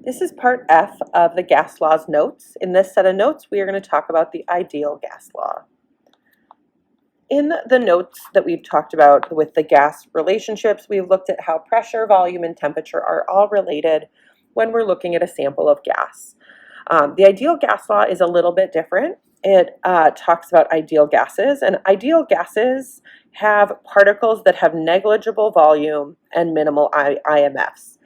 This is part F of the gas law's notes. In this set of notes, we are going to talk about the ideal gas law. In the notes that we've talked about with the gas relationships, we've looked at how pressure, volume, and temperature are all related when we're looking at a sample of gas. The ideal gas law is a little bit different. It talks about ideal gases, and ideal gases have particles that have negligible volume and minimal IMFs.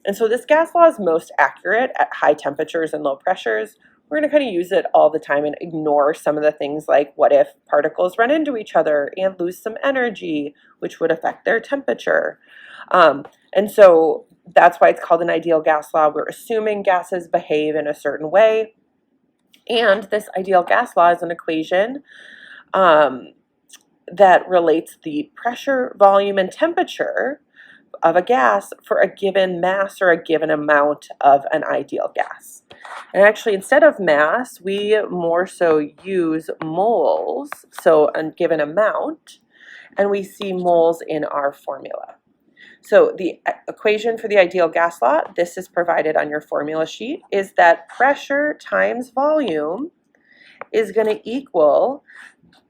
And so this gas law is most accurate at high temperatures and low pressures. We're going to kind of use it all the time and ignore some of the things like what if particles run into each other and lose some energy, which would affect their temperature. And so that's why it's called an ideal gas law. We're assuming gases behave in a certain way. And this ideal gas law is an equation that relates the pressure, volume, and temperature of a gas for a given mass or a given amount of an ideal gas. And actually, instead of mass, we more so use moles, so a given amount, and we see moles in our formula. So the equation for the ideal gas law, this is provided on your formula sheet, is that pressure times volume is going to equal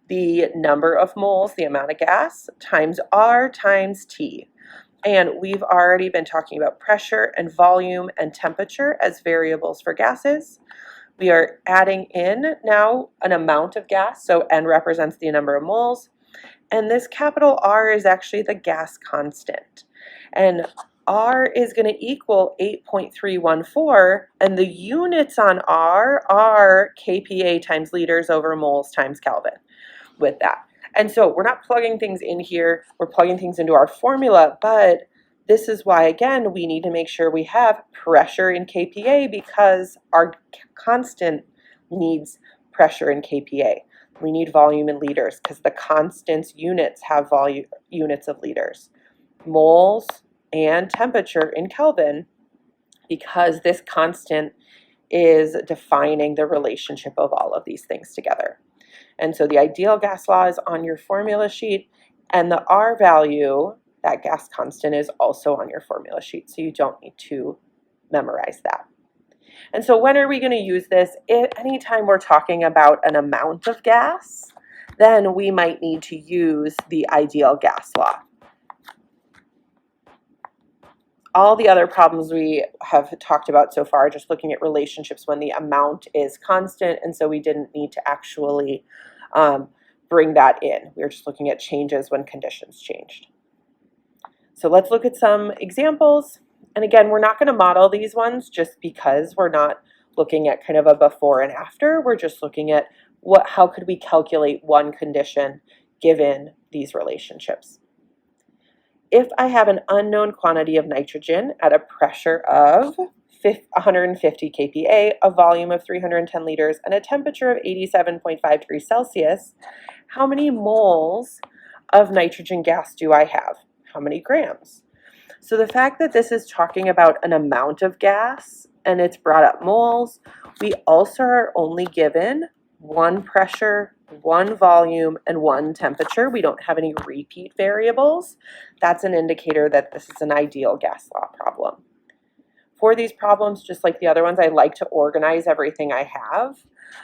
the number of moles, the amount of gas, times R times T. And we've already been talking about pressure and volume and temperature as variables for gases. We are adding in now an amount of gas, so N represents the number of moles. And this capital R is actually the gas constant. And R is going to equal 8.314, and the units on R are kPa times liters over moles times Kelvin with that. And so we're not plugging things in here, we're plugging things into our formula, but this is why, again, we need to make sure we have pressure in kPa because our constant needs pressure in kPa. We need volume in liters because the constants units have volume units of liters. Moles and temperature in Kelvin because this constant is defining the relationship of all of these things together. And so the ideal gas law is on your formula sheet, and the R value, that gas constant, is also on your formula sheet, so you don't need to memorize that. And so when are we going to use this? Anytime we're talking about an amount of gas, then we might need to use the ideal gas law. All the other problems we have talked about so far are just looking at relationships when the amount is constant, and so we didn't need to actually bring that in. We were just looking at changes when conditions changed. So let's look at some examples. And again, we're not going to model these ones just because we're not looking at kind of a before and after. We're just looking at how could we calculate one condition given these relationships. If I have an unknown quantity of nitrogen at a pressure of 150 kPa, a volume of 310 liters, and a temperature of 87.5 degrees Celsius, how many moles of nitrogen gas do I have? How many grams? So the fact that this is talking about an amount of gas and it's brought up moles, we also are only given one pressure, one volume, and one temperature. We don't have any repeat variables. That's an indicator that this is an ideal gas law problem. For these problems, just like the other ones, I like to organize everything I have,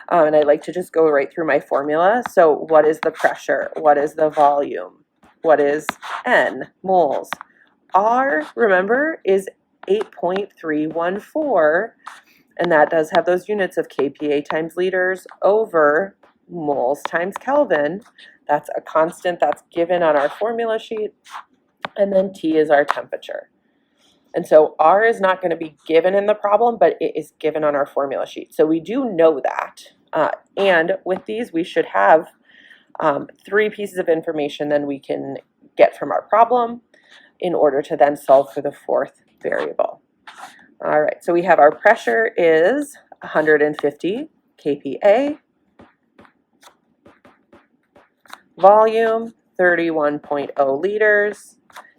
and I like to just go right through my formula. So what is the pressure? What is the volume? What is N, moles? R, remember, is 8.314, and that does have those units of kPa times liters over moles times Kelvin. That's a constant that's given on our formula sheet. And then T is our temperature. And so R is not going to be given in the problem, but it is given on our formula sheet. So we do know that. And with these, we should have 3 pieces of information then we can get from our problem in order to then solve for the 4th variable. All right, so we have our pressure is 150 kPa, volume 31.0 liters.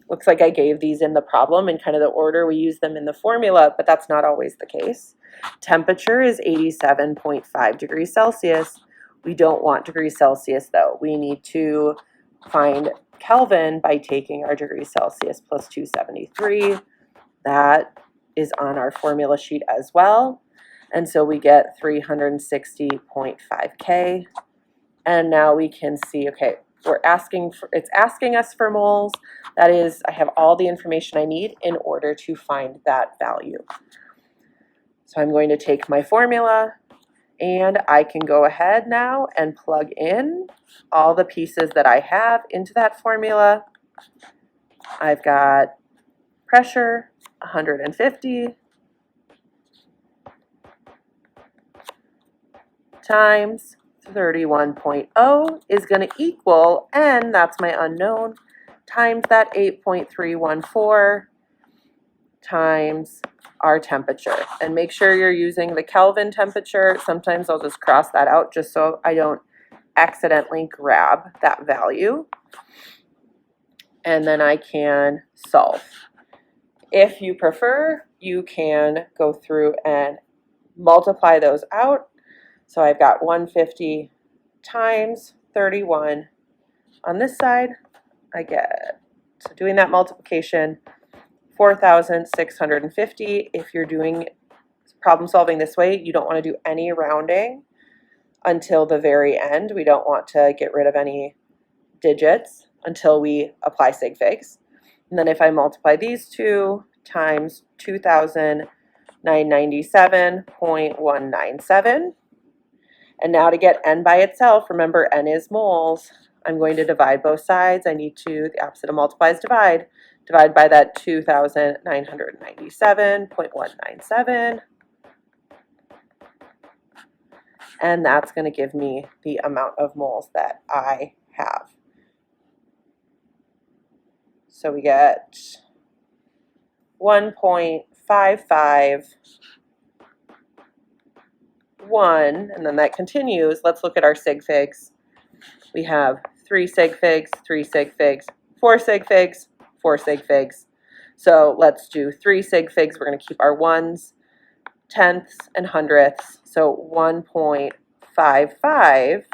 Looks like I gave these in the problem in kind of the order we use them in the formula, but that's not always the case. Temperature is 87.5 degrees Celsius. We don't want degrees Celsius though. We need to find Kelvin by taking our degrees Celsius plus 273. That is on our formula sheet as well. And so we get 360.5 K. And now we can see, okay, it's asking us for moles. That is, I have all the information I need in order to find that value. So I'm going to take my formula, and I can go ahead now and plug in all the pieces that I have into that formula. I've got pressure, 150, times 31.0 is going to equal N, that's my unknown, times that 8.314 times our temperature. And make sure you're using the Kelvin temperature. Sometimes I'll just cross that out just so I don't accidentally grab that value. And then I can solve. If you prefer, you can go through and multiply those out. So I've got 150 times 31 on this side. I get, so doing that multiplication, 4,650. If you're doing problem solving this way, you don't want to do any rounding until the very end. We don't want to get rid of any digits until we apply sig figs. And then if I multiply these two times 2,997.197, and now to get N by itself, remember N is moles, I'm going to divide both sides. I need to, the opposite of multiply is divide. Divide by that 2,997.197. And that's going to give me the amount of moles that I have. So we get 1.551, and then that continues. Let's look at our sig figs. We have 3 sig figs, 3 sig figs, 4 sig figs, 4 sig figs. So let's do 3 sig figs. We're going to keep our ones, tenths, and hundredths. So 1.55,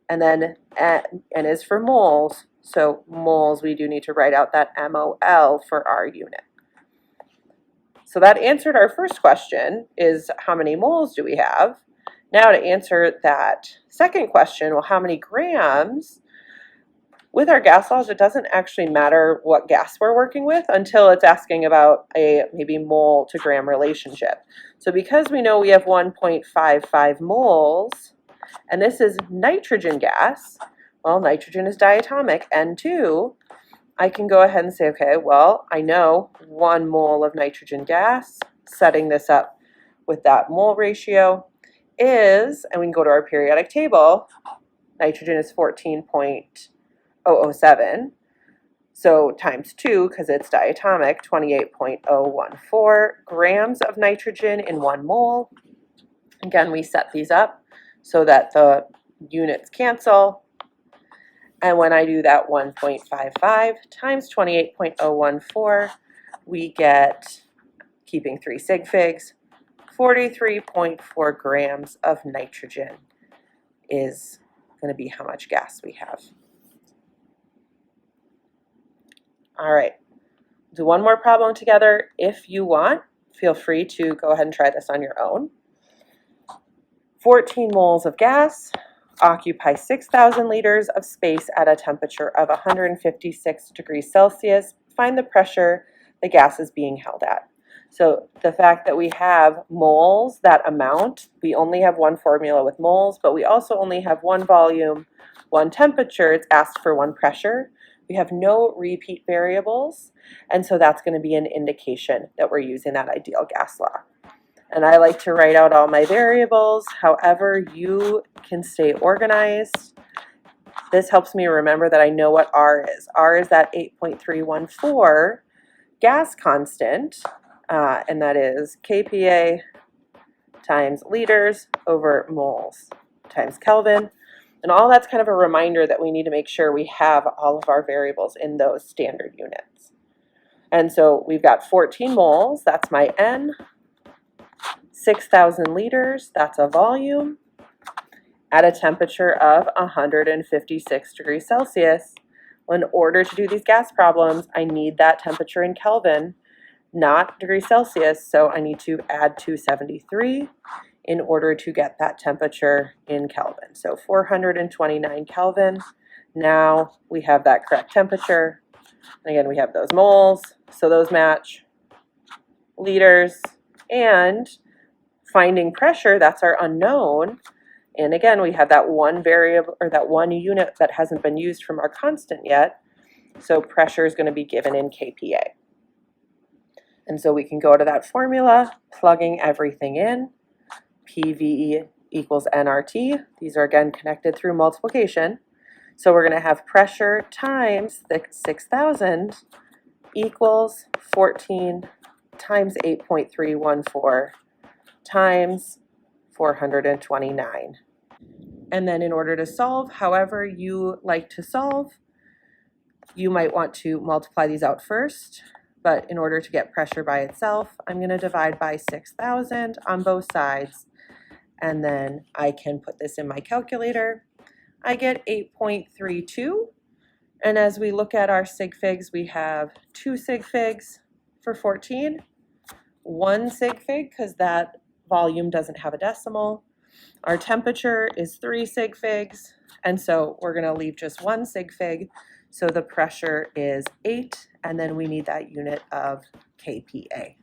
and then N is for moles. So moles, we do need to write out that MOL for our unit. So that answered our first question, is how many moles do we have? Now to answer that second question, well, how many grams? With our gas laws, it doesn't actually matter what gas we're working with until it's asking about a maybe mole to gram relationship. So because we know we have 1.55 moles, and this is nitrogen gas, well, nitrogen is diatomic, N2, I can go ahead and say, okay, well, I know 1 mole of nitrogen gas, setting this up with that mole ratio, is, and we can go to our periodic table, nitrogen is 14.007, so times 2, because it's diatomic, 28.014 grams of nitrogen in 1 mole. Again, we set these up so that the units cancel. And when I do that 1.55 times 28.014, we get, keeping 3 sig figs, 43.4 grams of nitrogen is going to be how much gas we have. All right, do one more problem together. If you want, feel free to go ahead and try this on your own. 14 moles of gas occupy 6,000 liters of space at a temperature of 156 degrees Celsius. Find the pressure the gas is being held at. So the fact that we have moles, that amount, we only have one formula with moles, but we also only have one volume, one temperature. It's asked for one pressure. We have no repeat variables, and so that's going to be an indication that we're using that ideal gas law. And I like to write out all my variables. However, you can stay organized. This helps me remember that I know what R is. R is that 8.314 gas constant, and that is kPa times liters over moles times Kelvin. And all that's kind of a reminder that we need to make sure we have all of our variables in those standard units. And so we've got 14 moles, that's my N. 6,000 liters, that's a volume, at a temperature of 156 degrees Celsius. Well, in order to do these gas problems, I need that temperature in Kelvin, not degrees Celsius, so I need to add 273 in order to get that temperature in Kelvin. So 429 Kelvin. Now we have that correct temperature. And again, we have those moles, so those match. Liters, and finding pressure, that's our unknown. And again, we have that one variable, or that one unit that hasn't been used from our constant yet. So pressure is going to be given in kPa. And so we can go to that formula, plugging everything in. PV equals nRT. These are again connected through multiplication. So we're going to have pressure times 6,000 equals 14 times 8.314 times 429. And then in order to solve, however you like to solve, you might want to multiply these out first. But in order to get pressure by itself, I'm going to divide by 6,000 on both sides. And then I can put this in my calculator. I get 8.32. And as we look at our sig figs, we have 2 sig figs for 14, 1 sig fig because that volume doesn't have a decimal. Our temperature is 3 sig figs, and so we're going to leave just 1 sig fig. So the pressure is 8, and then we need that unit of kPa.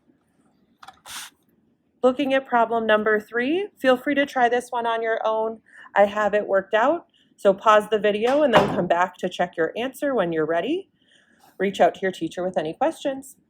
Looking at problem number 3, feel free to try this one on your own. I have it worked out. So pause the video and then come back to check your answer when you're ready. Reach out to your teacher with any questions.